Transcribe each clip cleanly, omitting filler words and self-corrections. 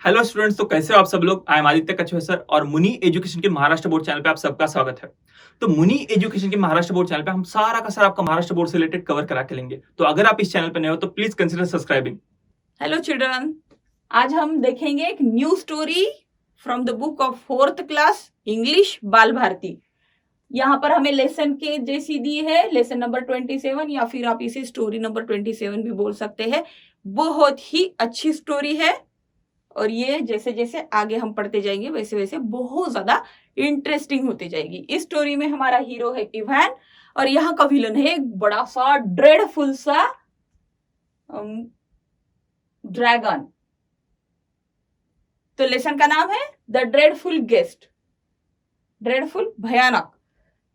Hello students, तो कैसे हो आप सब लोग। आई एम आदित्य कछुआ सर और मुनि एजुकेशन के महाराष्ट्र बोर्ड चैनल पे आप सबका स्वागत है। तो मुनि एजुकेशन के महाराष्ट्र बोर्ड चैनल पे हम सारा का सारा आपका महाराष्ट्र बोर्ड से रिलेटेड कवर करा के लेंगे। तो अगर आप इस चैनल पे नए हो तो please consider subscribing. Hello children, आज हम देखेंगे एक new story from the book of 4th class English बाल भारती। यहाँ पर हमें लेसन के जैसी दी है, लेसन नंबर 27, या फिर आप इसे स्टोरी नंबर 27 भी बोल सकते हैं। बहुत ही अच्छी स्टोरी है और ये जैसे जैसे आगे हम पढ़ते जाएंगे वैसे वैसे बहुत ज्यादा इंटरेस्टिंग होती जाएगी। इस स्टोरी में हमारा हीरो है इवान और यहाँ का विलन है एक बड़ा सा ड्रेडफुल सा ड्रैगन। तो लेसन का नाम है द ड्रेडफुल गेस्ट। ड्रेडफुल भयानक।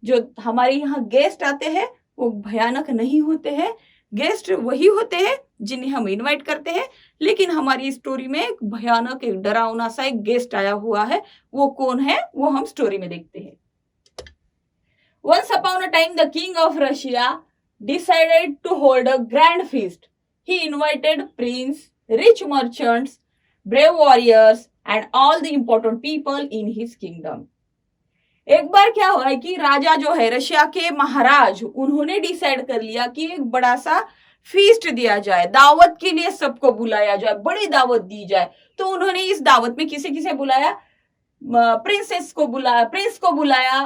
जो हमारे यहाँ गेस्ट आते हैं वो भयानक नहीं होते हैं, गेस्ट वही होते हैं जिन्हें हम इनवाइट करते हैं। लेकिन हमारी स्टोरी में एक भयानक, एक डरावना सा एक गेस्ट आया हुआ है। वो कौन है वो हम स्टोरी में देखते हैं। Once upon a time, the king of Russia decided to hold a grand feast. He invited prince, rich merchants, brave warriors, and all the important people in his kingdom. एक बार क्या हुआ है कि राजा जो है, रशिया के महाराज, उन्होंने डिसाइड कर लिया कि एक बड़ा सा फीस्ट दिया जाए, दावत के लिए सबको बुलाया जाए, बड़ी दावत दी जाए। तो उन्होंने इस दावत में किसे किसे बुलाया? प्रिंसेस को बुलाया, प्रिंस को बुलाया,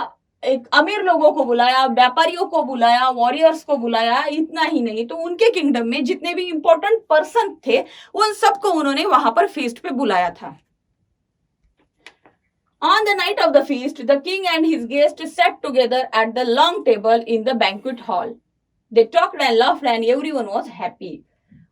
एक अमीर लोगों को बुलाया, व्यापारियों को बुलाया, वॉरियर्स को बुलाया। इतना ही नहीं, तो उनके किंगडम में जितने भी इंपॉर्टेंट पर्सन थे उन सबको उन्होंने वहां पर फीस्ट पे बुलाया था। On the night of the feast, the king and his guests sat together at the long table in the banquet hall. They talked and laughed and everyone was happy.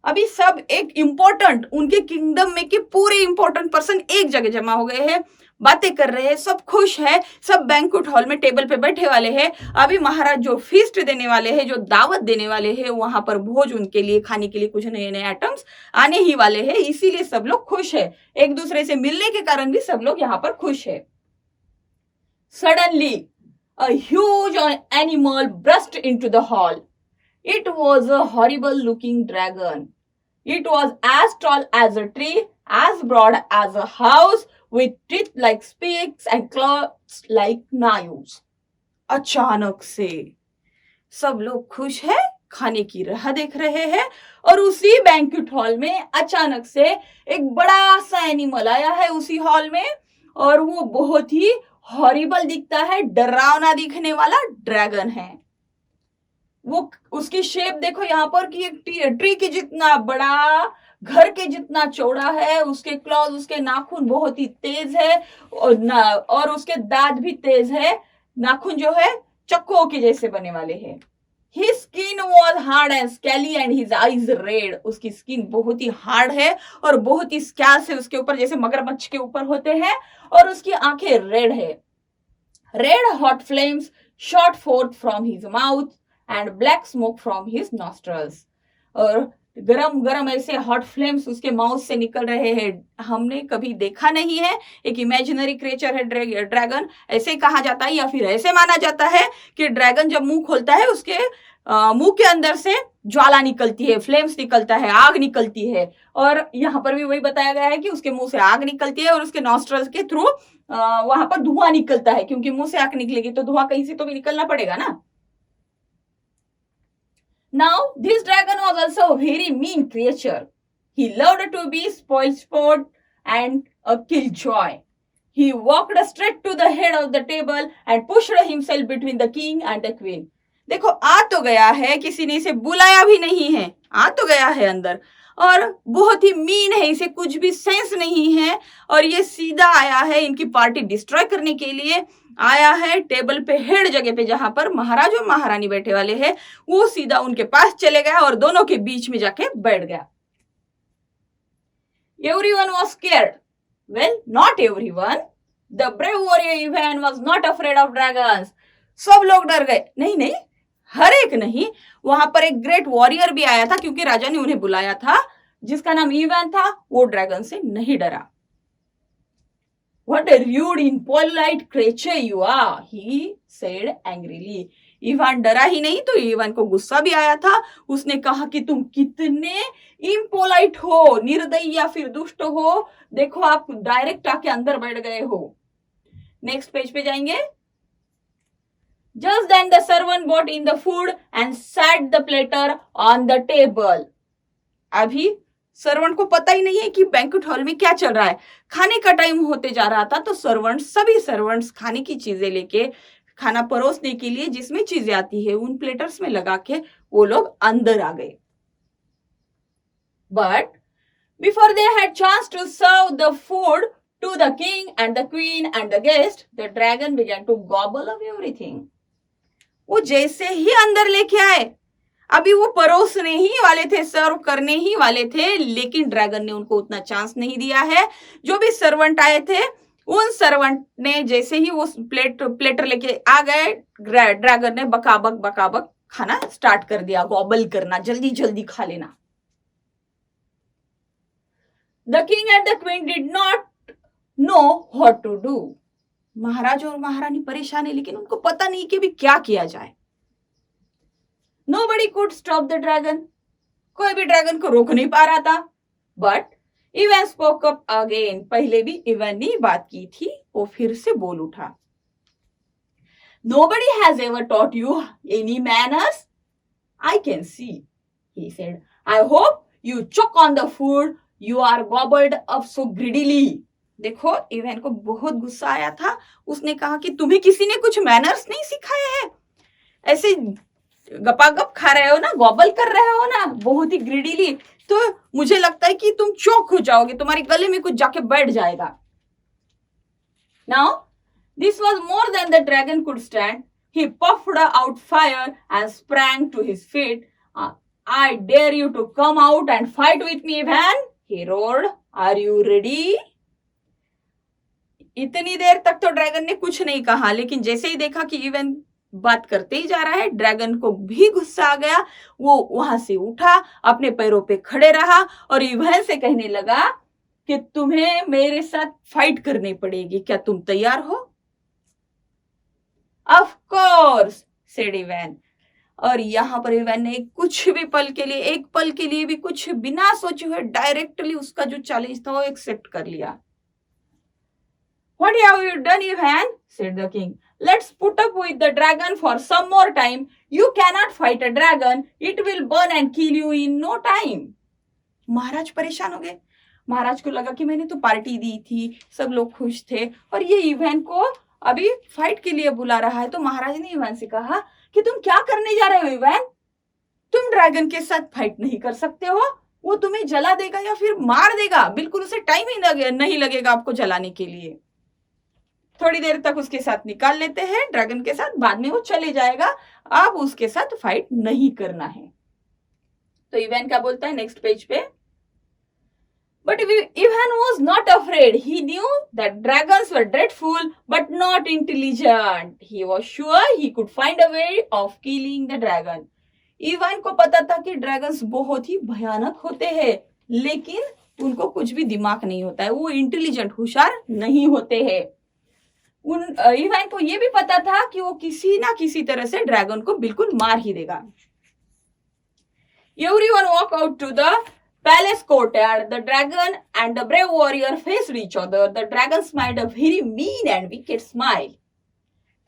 अभी सब एक इम्पोर्टेंट, उनके kingdom में के पूरे important person एक जगह जमा हो गए हैं, बातें कर रहे हैं, सब खुश है, सब बैंक्वेट हॉल में टेबल पे बैठे वाले हैं। अभी महाराज जो फीस्ट देने वाले हैं, जो दावत देने वाले हैं, वहां पर भोज उनके लिए, खाने के लिए कुछ नए नए आइटम्स आने ही वाले हैं, इसीलिए सब लोग खुश है। एक दूसरे से मिलने के कारण भी सब लोग यहाँ पर खुश है। Suddenly, a huge animal burst into the hall. It was a horrible looking dragon. It was as tall as a tree, as broad as a house, with teeth like spikes and claws like knives. अचानक से सब लोग खुश है, खाने की राह देख रहे हैं और उसी बैंक्वेट हॉल में अचानक से एक बड़ा सा एनिमल आया है उसी हॉल में और वो बहुत ही हॉरिबल दिखता है, डरावना दिखने वाला ड्रैगन है। वो उसकी शेप देखो यहाँ पर कि एक ट्री के जितना बड़ा, घर के जितना चौड़ा है, उसके क्लॉज, उसके नाखून बहुत ही तेज है और उसके दांत भी तेज है। नाखून जो है चक्कों के जैसे बने वाले हैं। His skin was hard and scaly and his eyes red. उसकी स्किन बहुत ही हार्ड है और बहुत ही स्कैल्स है उसके ऊपर, जैसे मगरमच्छ के ऊपर होते हैं, और उसकी आंखें रेड है। Red hot flames shot forth from his mouth and black smoke from his nostrils. और गरम गरम ऐसे हॉट फ्लेम्स उसके माउथ से निकल रहे हैं। हमने कभी देखा नहीं है, एक इमेजिनरी क्रिएचर है ड्रैगन, ऐसे कहा जाता है या फिर ऐसे माना जाता है कि ड्रैगन जब मुंह खोलता है उसके मुंह के अंदर से ज्वाला निकलती है, फ्लेम्स निकलता है, आग निकलती है। और यहाँ पर भी वही बताया गया है कि उसके मुंह से आग निकलती है और उसके नॉस्ट्रल्स के थ्रू वहां पर धुआं निकलता है, क्योंकि मुंह से आग निकलेगी तो धुआं कहीं से तो भी निकलना पड़ेगा ना। Now, this dragon was also a very mean creature. He loved to be spoil sport and a killjoy. He walked straight to the head of the table and pushed himself between the king and the queen. देखो, आ तो गया है, किसी ने इसे बुलाया भी नहीं है, आ तो गया है अंदर, और बहुत ही मीन है, इसे कुछ भी सेंस नहीं है और ये सीधा आया है इनकी पार्टी डिस्ट्रॉय करने के लिए। आया है टेबल पे, हेड जगह पे, जहां पर महाराज और महारानी बैठे वाले हैं, वो सीधा उनके पास चले गया और दोनों के बीच में जाके बैठ गया। Everyone was scared. Well, not everyone. The brave warrior Ivan was not afraid of dragons. सब लोग डर गए। नहीं, हर एक नहीं, वहां पर एक ग्रेट वॉरियर भी आया था, क्योंकि राजा ने उन्हें बुलाया था, जिसका नाम इवान था। वो ड्रैगन से नहीं डरा। What a rude, impolite creature you are, he said angrily. Ivan डरा ही नहीं तो इवान को गुस्सा भी आया था। उसने कहा कि तुम कितने इम्पोलाइट हो, निर्दयी या फिर दुष्ट हो, देखो आप डायरेक्ट आके अंदर बैठ गए हो। नेक्स्ट पेज पे जाएंगे। Just then the servant brought in the food and sat the platter on the table. अभी सर्वेंट को पता ही नहीं है कि बैंक्वेट हॉल में क्या चल रहा है। खाने का टाइम होते जा रहा था तो सभी सर्वेंट्स खाने की चीजें लेके, खाना परोसने के लिए जिसमें चीजें आती है उन प्लेटर्स में लगा के वो लोग अंदर आ गए। But before they had chance to serve the food to the king and the queen and the guest, the dragon began to gobble up everything. वो जैसे ही अंदर लेके आए, अभी वो परोसने ही वाले थे, सर्व करने ही वाले थे, लेकिन ड्रैगन ने उनको उतना चांस नहीं दिया है। जो भी सर्वेंट आए थे उन सर्वेंट ने जैसे ही वो प्लेटर लेके आ गए, ड्रैगन ने बकाबक खाना स्टार्ट कर दिया, गॉबल करना, जल्दी जल्दी खा लेना। The king and the queen did not know what to do. महाराज और महारानी परेशान है, लेकिन उनको पता नहीं कि भी क्या किया जाए। Nobody could stop the dragon. कोई भी ड्रैगन को रोक नहीं पा रहा था। But Ivan spoke up again. पहले भी इवन ने बात की थी, वो फिर से बोल उठा। Nobody has ever taught you any manners. I can see, he said. I hope you choke on the food you are gobbled up so greedily. देखो इवन को बहुत गुस्सा आया था। उसने कहा कि तुम्हें किसी ने कुछ मैनर्स नहीं सिखाए हैं, ऐसे गपागप खा रहे हो ना, गॉबल कर रहे हो ना बहुत ही ग्रीडीली, तो मुझे लगता है कि तुम चौक हो जाओगे, तुम्हारे गले में कुछ जाके बैठ जाएगा। Now this was more than the dragon could stand. He puffed out fire and sprang to his feet. I dare you to come out and fight with me, Ivan, he roared. Are you ready? इतनी देर तक तो dragon ने कुछ नहीं कहा, लेकिन जैसे ही देखा कि इवन बात करते ही जा रहा है, ड्रैगन को भी गुस्सा आ गया। वो वहां से उठा, अपने पैरों पे खड़े रहा और इवन से कहने लगा कि तुम्हें मेरे साथ फाइट करनी पड़ेगी, क्या तुम तैयार हो? Of course, said even. और यहाँ पर इवन ने कुछ भी पल के लिए, एक पल के लिए भी कुछ बिना सोचे हुए डायरेक्टली उसका जो चैलेंज था वो एक्सेप्ट कर लिया। What have you done, Ivan? said the king. Let's put up with the dragon for some more time. You cannot fight a dragon. It will burn and kill you in no time. महाराज परेशान हो गए। महाराज को लगा कि मैंने तो party दी थी, सब लोग खुश थे, और ये इवन को अभी फाइट के लिए बुला रहा है। तो महाराज ने इवन से कहा कि तुम क्या करने जा रहे हो इवन? तुम ड्रैगन के साथ फाइट नहीं कर सकते हो, वो तुम्हें जला देगा या फिर मार देगा, बिल्कुल उसे टाइम ही नहीं लगेगा आपको जलाने के लिए। थोड़ी देर तक उसके साथ निकाल लेते हैं ड्रैगन के साथ, बाद में वो चले जाएगा, अब उसके साथ फाइट नहीं करना है। तो इवन क्या बोलता है नेक्स्ट पेज पे? But Ivan was not afraid. He knew that dragons were dreadful but not intelligent. He was sure he could find a way of killing the dragon. Even को पता था कि ड्रैगन्स बहुत ही भयानक होते हैं, लेकिन उनको कुछ भी दिमाग नहीं होता है, वो इंटेलिजेंट, होशियार नहीं होते हैं। इवन को ये भी पता था कि वो किसी ना किसी तरह से ड्रैगन को बिल्कुल मार ही देगा। Everyone walked out to the palace courtyard. The dragon and the brave warrior faced each other. The dragon smiled a very mean and wicked smile.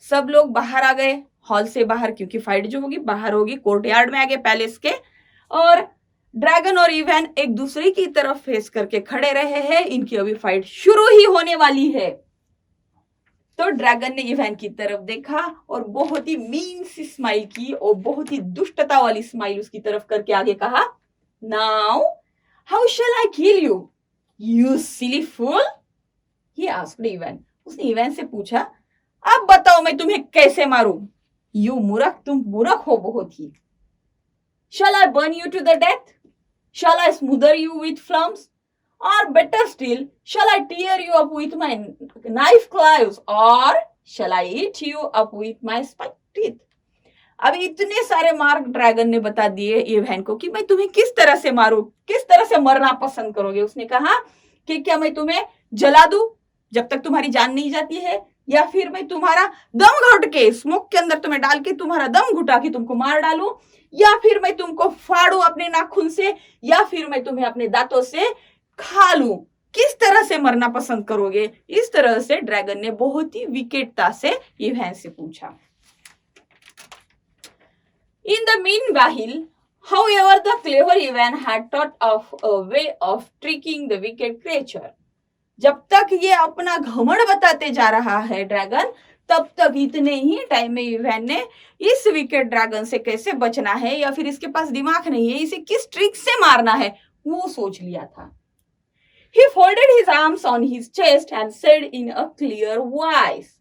सब लोग बाहर आ गए, हॉल से बाहर, क्योंकि फाइट जो होगी बाहर होगी, कोर्टयार्ड में आ गए पैलेस के, और ड्रैगन और इवन एक दूसरे की तरफ फेस करके खड़े रहे हैं। इनकी अभी फाइट शुरू ही होने वाली है। तो ड्रैगन ने इवन की तरफ देखा और बहुत ही मीन सी स्माइल की और बहुत ही दुष्टता वाली स्माइल उसकी तरफ करके आगे कहा, now how shall I kill you you silly fool, he asked Ivan. उसने इवन से पूछा, अब बताओ मैं तुम्हें कैसे मारूं, यू मूर्ख, तुम मूर्ख हो बहुत ही। Shall I burn you to the death, shall I smother you with plums, or better still, shall I tear you up with my knife claws, or shall I eat you up with my spiked teeth? अब इतने सारे mark dragon ने बता दिए even को कि मैं तुम्हें किस तरह से मारूं, किस तरह से मरना पसंद करोगे। उसने कहा कि क्या मैं तुम्हें जला दूं जब तक तुम्हारी जान नहीं जाती है, या फिर मैं तुम्हारा दम घुट के स्मोक के अंदर तुम्हें डाल के तुम्हारा दम घुटा के तुमको मार डालूं, या फिर मैं तुमको फाड़ू अपने नाखून से, या फिर मैं तुम्हें अपने दांतों से खा लूं, किस तरह से मरना पसंद करोगे? इस तरह से ड्रैगन ने बहुत ही विकेटता से इवान से पूछा। In the meanwhile, however, the clever Ivan had thought of a way of tricking the wicked creature. जब तक ये अपना घमंड बताते जा रहा है ड्रैगन, तब तक इतने ही टाइम में इवान ने इस विकेट ड्रैगन से कैसे बचना है, या फिर इसके पास दिमाग नहीं है, इसे किस ट्रिक से मारना है, वो सोच लिया था। He folded his arms on his chest and said in a clear voice.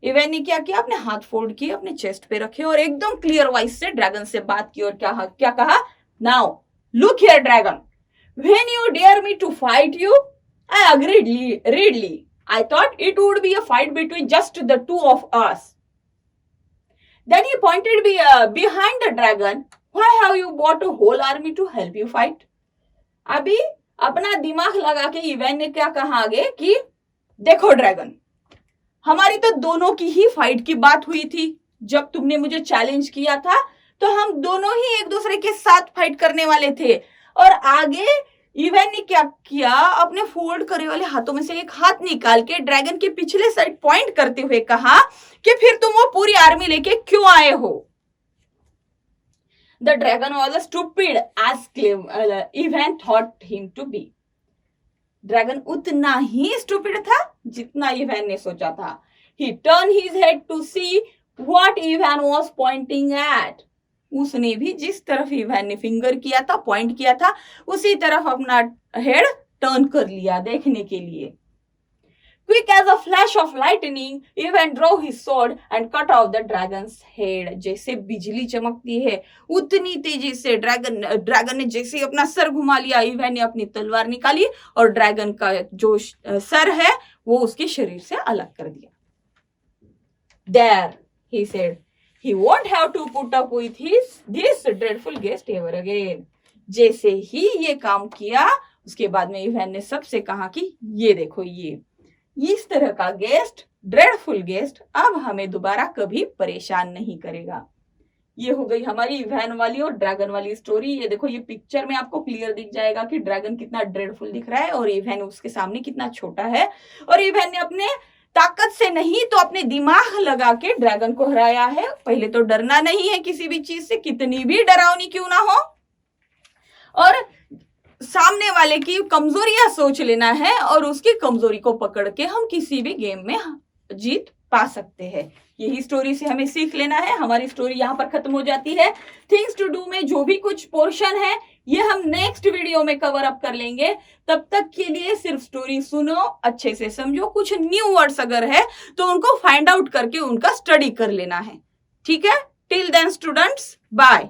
Ivan ने क्या किया? अपने हाथ फोल्ड किए, अपने चेस्ट पे रखे और एकदम क्लियर वॉइस से ड्रैगन से बात की और क्या कहा? Now look here dragon, when you dare me to fight you, I agreed readily. I thought it would be a fight between just the two of us. Then he pointed behind the dragon. Why have you brought a whole army to help you fight? अभी अपना दिमाग लगा के Ivan ने क्या कहा आगे कि देखो ड्रैगन, हमारी तो दोनों की ही फाइट की बात हुई थी। जब तुमने मुझे चैलेंज किया था तो हम दोनों ही एक दूसरे के साथ फाइट करने वाले थे। और आगे इवान ने क्या किया? अपने फोल्ड करे वाले हाथों में से एक हाथ निकाल के ड्रैगन के पिछले साइड पॉइंट करते हुए कहा कि फिर तुम वो पूरी आर्मी लेके क्यों आए हो? The dragon was as stupid as Ivan thought him to be. Dragon उतना ही स्टूपिड था जितना इवान ने सोचा था। He turned his head to see what Ivan was pointing at. उसने भी जिस तरफ इवान ने फिंगर किया था, पॉइंट किया था, उसी तरफ अपना हेड टर्न कर लिया देखने के लिए। Quick as a flash of lightning, Ivan drew his sword and cut off the dragon's head. जैसे बिजली चमकती है उतनी तेजी से ड्रैगन ने जैसे ही अपना सर घुमा लिया, इवान ने अपनी तलवार निकाली और ड्रैगन का जो सर है वो उसके शरीर से अलग कर दिया। There, he said, he won't have to put up with this dreadful guest ever again. जैसे ही ये काम किया उसके बाद में इवान ने सबसे कहा कि ये देखो, ये इस तरह का गेस्ट, ड्रेडफुल गेस्ट अब हमें दोबारा कभी परेशान नहीं करेगा। ये हो गई हमारी इवान वाली और ड्रैगन वाली स्टोरी। ये देखो, ये पिक्चर में आपको क्लियर दिख जाएगा कि ड्रैगन कितना ड्रेडफुल दिख रहा है और इवान उसके सामने कितना छोटा है। और इवान ने अपने ताकत से नहीं तो अपने दिमाग लगा के ड्रैगन को हराया है। पहले तो डरना नहीं है किसी भी चीज से, कितनी भी डरावनी क्यों ना हो, और सामने वाले की कमजोरियां सोच लेना है और उसकी कमजोरी को पकड़ के हम किसी भी गेम में जीत पा सकते हैं। यही स्टोरी से हमें सीख लेना है। हमारी स्टोरी यहाँ पर खत्म हो जाती है। थिंग्स टू डू में जो भी कुछ पोर्शन है ये हम नेक्स्ट वीडियो में कवर अप कर लेंगे। तब तक के लिए सिर्फ स्टोरी सुनो, अच्छे से समझो, कुछ न्यू वर्ड्स अगर है तो उनको फाइंड आउट करके उनका स्टडी कर लेना है। ठीक है? Till then students, bye.